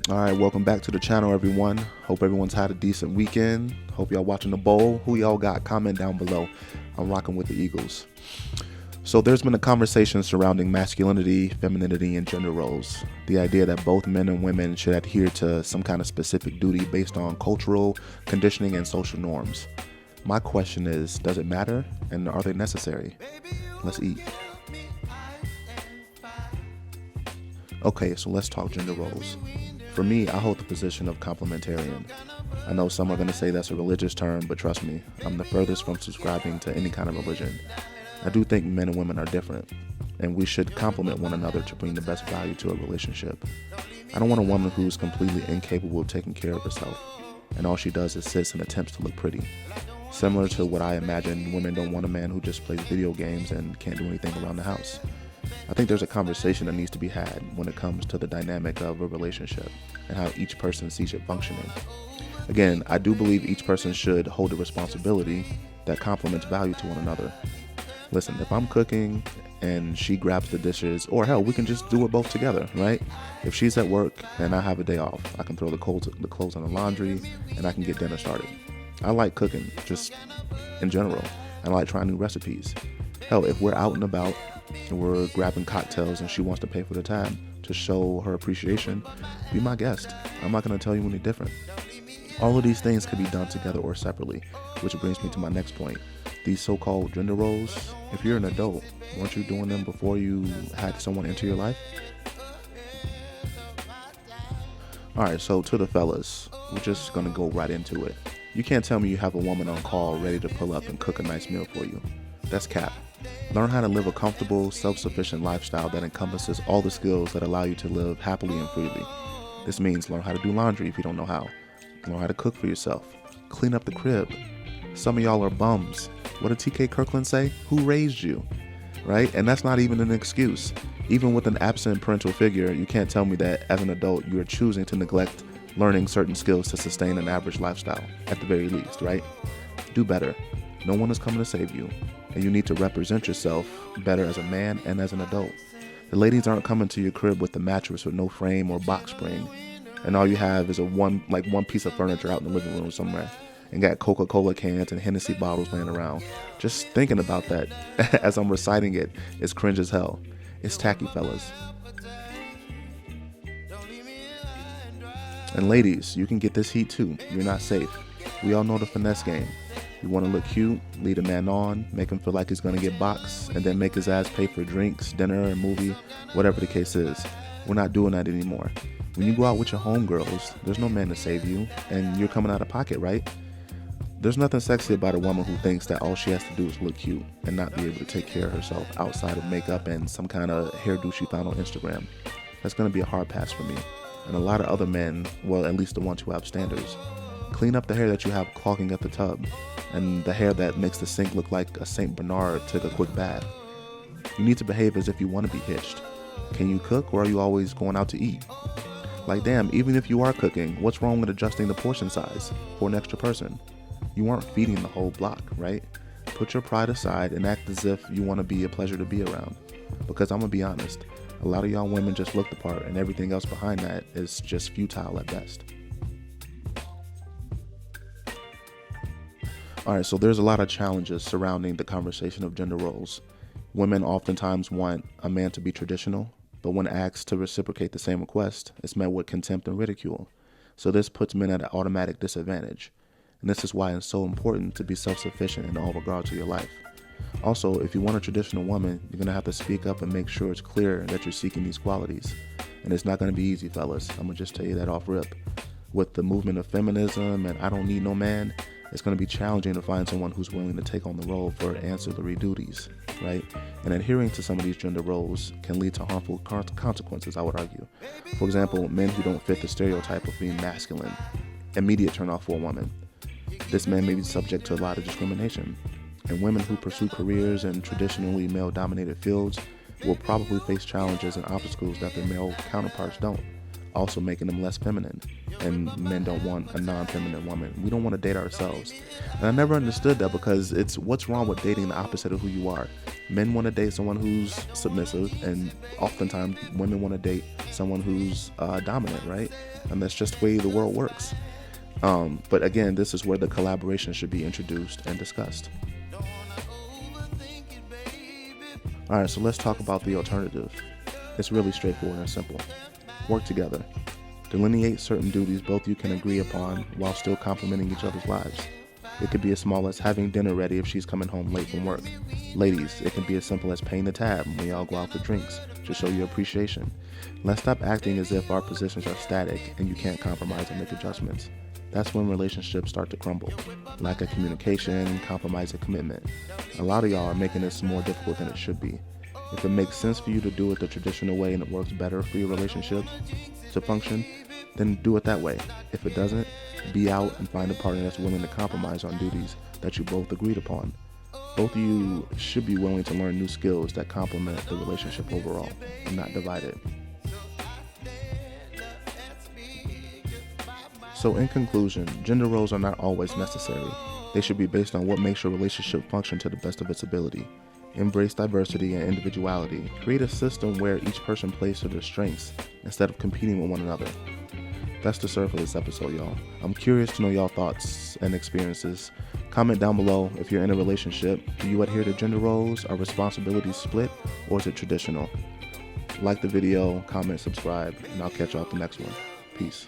All right, welcome back to the channel, everyone. Hope everyone's had a decent weekend. Hope y'all watching the bowl. Who y'all got? Comment down below. I'm rocking with the Eagles. So there's been a conversation surrounding masculinity, femininity, and gender roles. The idea that both men and women should adhere to some kind of specific duty based on cultural conditioning and social norms. My question is, does it matter, and are they necessary? Let's eat. Okay, so let's talk gender roles. For me, I hold the position of complementarian. I know some are going to say that's a religious term, but trust me, I'm the furthest from subscribing to any kind of religion. I do think men and women are different, and we should complement one another to bring the best value to a relationship. I don't want a woman who's completely incapable of taking care of herself, and all she does is sits and attempts to look pretty. Similar to what I imagine women don't want a man who just plays video games and can't do anything around the house. I think there's a conversation that needs to be had when it comes to the dynamic of a relationship and how each person sees it functioning. Again, I do believe each person should hold a responsibility that complements value to one another. Listen, if I'm cooking and she grabs the dishes, or hell, we can just do it both together, right? If she's at work and I have a day off, I can throw the clothes on the laundry and I can get dinner started. I like cooking, just in general. I like trying new recipes. Hell, if we're out and about and we're grabbing cocktails and she wants to pay for the tab to show her appreciation, be my guest. I'm not going to tell you any different. All of these things could be done together or separately, which brings me to my next point. These so-called gender roles, if you're an adult, weren't you doing them before you had someone enter your life? Alright, so to the fellas, we're just going to go right into it. You can't tell me you have a woman on call ready to pull up and cook a nice meal for you. That's cap. Learn how to live a comfortable, self-sufficient lifestyle that encompasses all the skills that allow you to live happily and freely. This means learn how to do laundry if you don't know how. Learn how to cook for yourself. Clean up the crib. Some of y'all are bums. What did TK Kirkland say? Who raised you? Right? And that's not even an excuse. Even with an absent parental figure, you can't tell me that as an adult you are choosing to neglect learning certain skills to sustain an average lifestyle, at the very least, right? Do better. No one is coming to save you, and you need to represent yourself better as a man and as an adult. The ladies aren't coming to your crib with a mattress with no frame or box spring, and all you have is one piece of furniture out in the living room somewhere, and got Coca-Cola cans and Hennessy bottles laying around. Just thinking about that as I'm reciting it is cringe as hell. It's tacky, fellas. And ladies, you can get this heat too. You're not safe. We all know the finesse game. You want to look cute, lead a man on, make him feel like he's going to get boxed, and then make his ass pay for drinks, dinner, a movie, whatever the case is. We're not doing that anymore. When you go out with your homegirls, there's no man to save you, and you're coming out of pocket, right? There's nothing sexy about a woman who thinks that all she has to do is look cute and not be able to take care of herself outside of makeup and some kind of hairdo she found on Instagram. That's going to be a hard pass for me. And a lot of other men, well, at least the ones who have standards. Clean up the hair that you have clogging at the tub, and the hair that makes the sink look like a St. Bernard took a quick bath. You need to behave as if you want to be hitched. Can you cook, or are you always going out to eat? Like damn, even if you are cooking, what's wrong with adjusting the portion size for an extra person? You aren't feeding the whole block, right? Put your pride aside and act as if you want to be a pleasure to be around. Because I'm going to be honest, a lot of y'all women just look the part, and everything else behind that is just futile at best. Alright, so there's a lot of challenges surrounding the conversation of gender roles. Women oftentimes want a man to be traditional, but when asked to reciprocate the same request, it's met with contempt and ridicule. So this puts men at an automatic disadvantage. And this is why it's so important to be self-sufficient in all regards of your life. Also, if you want a traditional woman, you're going to have to speak up and make sure it's clear that you're seeking these qualities. And it's not going to be easy, fellas. I'm going to just tell you that off rip. With the movement of feminism and I don't need no man, it's going to be challenging to find someone who's willing to take on the role for ancillary duties, right? And adhering to some of these gender roles can lead to harmful consequences, I would argue. For example, men who don't fit the stereotype of being masculine, immediate turnoff for a woman. This man may be subject to a lot of discrimination. And women who pursue careers in traditionally male-dominated fields will probably face challenges and obstacles that their male counterparts don't. also making them less feminine. And men don't want a non-feminine woman. We don't want to date ourselves. And I never understood that, because it's what's wrong with dating the opposite of who you are. Men want to date someone who's submissive, and oftentimes women want to date someone who's dominant, right? And that's just the way the world works. But again, this is where the collaboration should be introduced and discussed. Alright, so let's talk about the alternative. It's really straightforward and simple. Work together. Delineate certain duties both you can agree upon while still complementing each other's lives. It could be as small as having dinner ready if she's coming home late from work. Ladies, it can be as simple as paying the tab when y'all go out for drinks to show your appreciation. Let's stop acting as if our positions are static and you can't compromise and make adjustments. That's when relationships start to crumble. Lack of communication, compromise, and commitment. A lot of y'all are making this more difficult than it should be. If it makes sense for you to do it the traditional way and it works better for your relationship to function, then do it that way. If it doesn't, be out and find a partner that's willing to compromise on duties that you both agreed upon. Both of you should be willing to learn new skills that complement the relationship overall and not divide it. So in conclusion, gender roles are not always necessary. They should be based on what makes your relationship function to the best of its ability. Embrace diversity and individuality. Create a system where each person plays to their strengths instead of competing with one another. That's the serve for this episode, y'all. I'm curious to know y'all thoughts and experiences. Comment down below if you're in a relationship. Do you adhere to gender roles? Are responsibilities split, or is it traditional? Like the video, comment, subscribe, and I'll catch y'all at the next one. Peace.